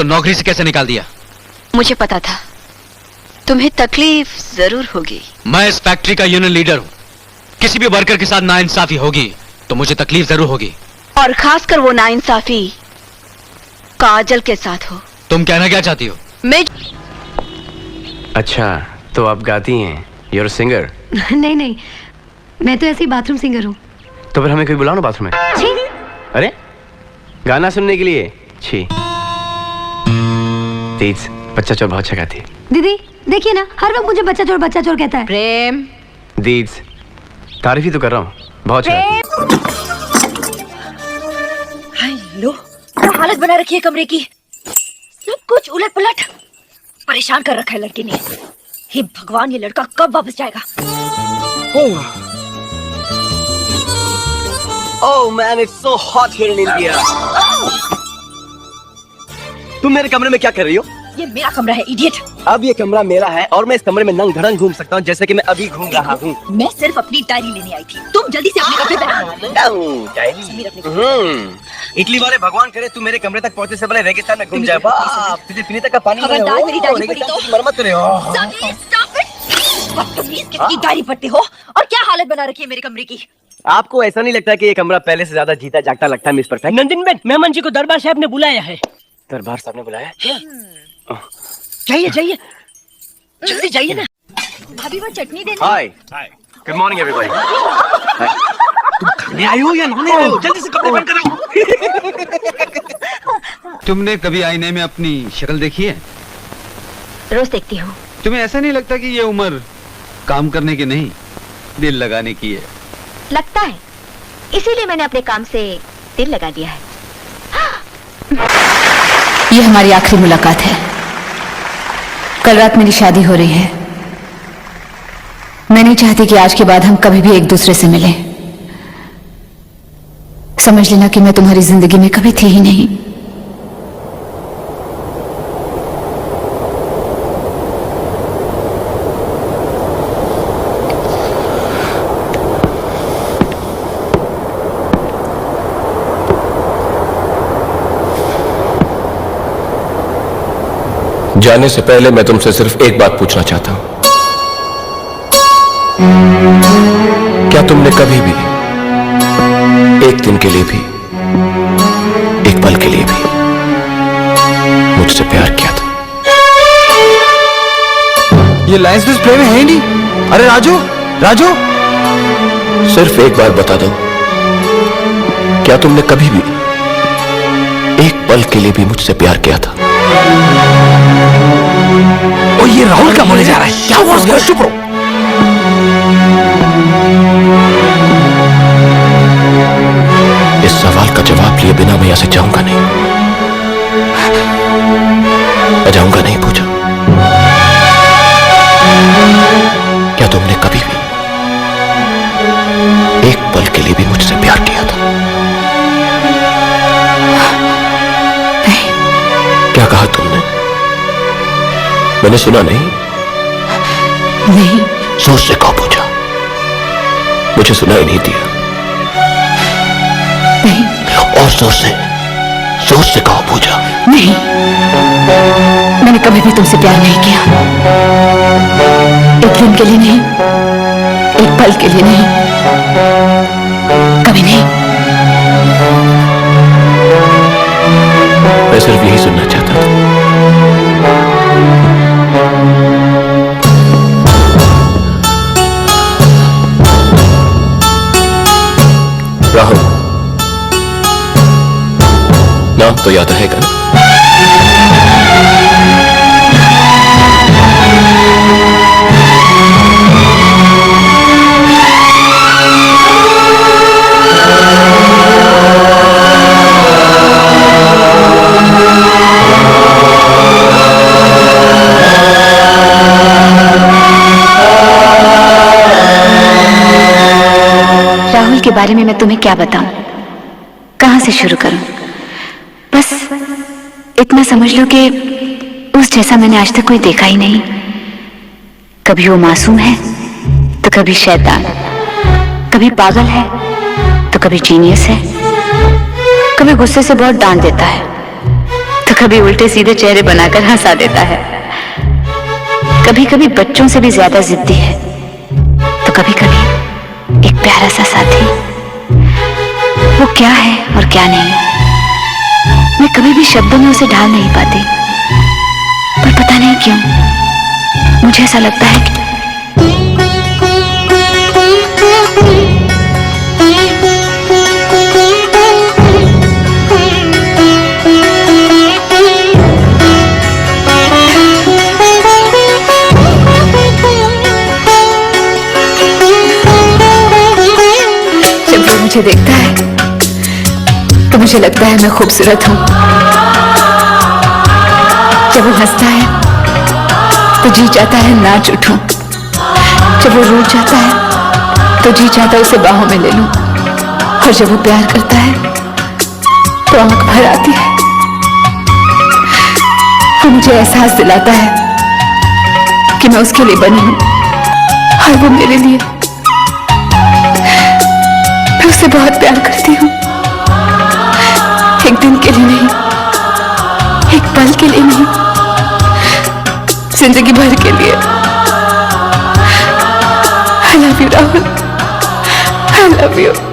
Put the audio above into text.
तो नौकरी से कैसे निकाल दिया? मुझे पता था तुम्हें तकलीफ जरूर होगी। मैं इस फैक्ट्री का यूनियन लीडर हूँ। किसी भी वर्कर के साथ नाइंसाफी होगी तो मुझे तकलीफ जरूर होगी। और खासकर वो नाइंसाफी काजल के साथ हो। तुम कहना क्या चाहती हो? मैं अच्छा, तो आप गाती हैं? You're a singer? नहीं नहीं, मैं तो ऐसी बाथरूम सिंगर हूँ। तो फिर हमें कोई बुलाओ ना बाथरूम में। छी। अरे गाना सुनने के लिए? छी। तेज बच्चा चोर बहुत अच्छा गाती है। दीदी देखिए ना, हर वक्त मुझे बच्चा चोर कहता है। प्रेम दीज तारीफ ही तो कर रहा हूँ, बहुत अच्छा। हेलो, क्या हालत बना रखी है कमरे की। सब कुछ उलट पुलट, परेशान कर रखा है लड़के ने। हे भगवान, ये लड़का कब वापस जाएगा? Oh man, it's so hot here in India. तुम मेरे कमरे में क्या कर रही हो? ये मेरा कमरा है, इडियट। अब ये कमरा मेरा है और मैं इस कमरे में नंग धड़ंग घूम सकता हूँ जैसे कि मैं अभी घूम रहा हूँ। मैं सिर्फ अपनी डायरी लेने आई थी। तुम जल्दी से अपने कपड़े पहनो। इटली वाले भगवान करे तू मेरे कमरे तक पहुँचे से पहले रेगिस्तान में घूम जाए। बाप, तुझे पीने तक का पानी नहीं खबरदार मेरी डायरी पढ़ी तो। मरम्मत करे हो। बदतमीज कितनी डायरी पढ़ते हो। और क्या हालत बना रखी है मेरे कमरे की। आपको ऐसा नहीं लगता कि ये कमरा पहले से ज्यादा जीता जागता लगता है मिस परफेक्ट? नंदिन बेन, मेहमान जी को दरबार साहब ने बुलाया है। दरबार साहब ने बुलाया? जाइए जाइए, जल्दी जाइए ना। भाभी वो चटनी देना। हाय, गुड मॉर्निंग एवरीबॉडी। खाने आए हो या नहाने आए हो? जल्दी से कपड़े पहन कर आओ। तुमने कभी आईने में अपनी शक्ल देखी है? रोज देखती हूँ। तुम्हें ऐसा नहीं लगता कि ये उम्र काम करने की नहीं, दिल लगाने की है? लगता है, इसीलिए मैंने अपने काम से दिल लगा दिया है। ये हमारी आखिरी मुलाकात है। कल रात मेरी शादी हो रही है। मैं नहीं चाहती कि आज के बाद हम कभी भी एक दूसरे से मिलें। समझ लेना कि मैं तुम्हारी जिंदगी में कभी थी ही नहीं। जाने से पहले मैं तुमसे सिर्फ एक बात पूछना चाहता हूं। क्या तुमने कभी भी, एक दिन के लिए भी, एक पल के लिए भी मुझसे प्यार किया था? ये लाइंस प्ले में है ही नहीं। अरे राजू, राजू, सिर्फ एक बार बता दो, क्या तुमने कभी भी एक पल के लिए भी मुझसे प्यार किया था? और ये राहुल क्या बोले जा रहा है? क्या हुआ उसको? चुप रहो। इस सवाल का जवाब लिए बिना मैं यहां से जाऊंगा नहीं। मैं जाऊंगा नहीं। पूछा, क्या तुमने कभी भी एक पल के लिए भी मुझसे प्यार किया था? नहीं। क्या कहा तुमने? मैंने सुना नहीं? नहीं। जोर से कहो। पूछा, मुझे सुनाई नहीं दिया। नहीं। और जोर से कहो। पूछा, नहीं, मैंने कभी भी तुमसे प्यार नहीं किया। एक दिन के लिए नहीं, एक पल के लिए नहीं, कभी नहीं। मैं सिर्फ यही सुनना चाहता था। राहुल, नाम तो याद रहेगा ना? राहुल के बारे में मैं तुम्हें क्या बताऊं? कहां से शुरू करूं? बस इतना समझ लो कि उस जैसा मैंने आज तक कोई देखा ही नहीं। कभी वो मासूम है तो कभी शैतान, कभी पागल है तो कभी जीनियस है, कभी गुस्से से बहुत डांट देता है तो कभी उल्टे सीधे चेहरे बनाकर हंसा देता है, कभी कभी बच्चों से भी ज्यादा जिद्दी है, तो कभी कभी एक प्यारा सा साथी। वो क्या है और क्या नहीं, मैं कभी भी शब्दों में उसे ढाल नहीं पाती, पर पता नहीं क्यों मुझे ऐसा लगता है कि जब वो मुझे देखता है तो मुझे लगता है मैं खूबसूरत हूं। जब वो हंसता है तो जी चाहता है नाच उठूं। जब वो रूठ जाता है तो जी चाहता है उसे बाहों में ले लूं। और जब वो प्यार करता है तो आंख भर आती है। वो मुझे एहसास दिलाता है कि मैं उसके लिए बनी हूं और वो मेरे लिए। मैं उससे बहुत प्यार करती हूँ, एक दिन के लिए नहीं, एक पल के लिए नहीं, जिंदगी भर के लिए। I love you, Rahul. I love you.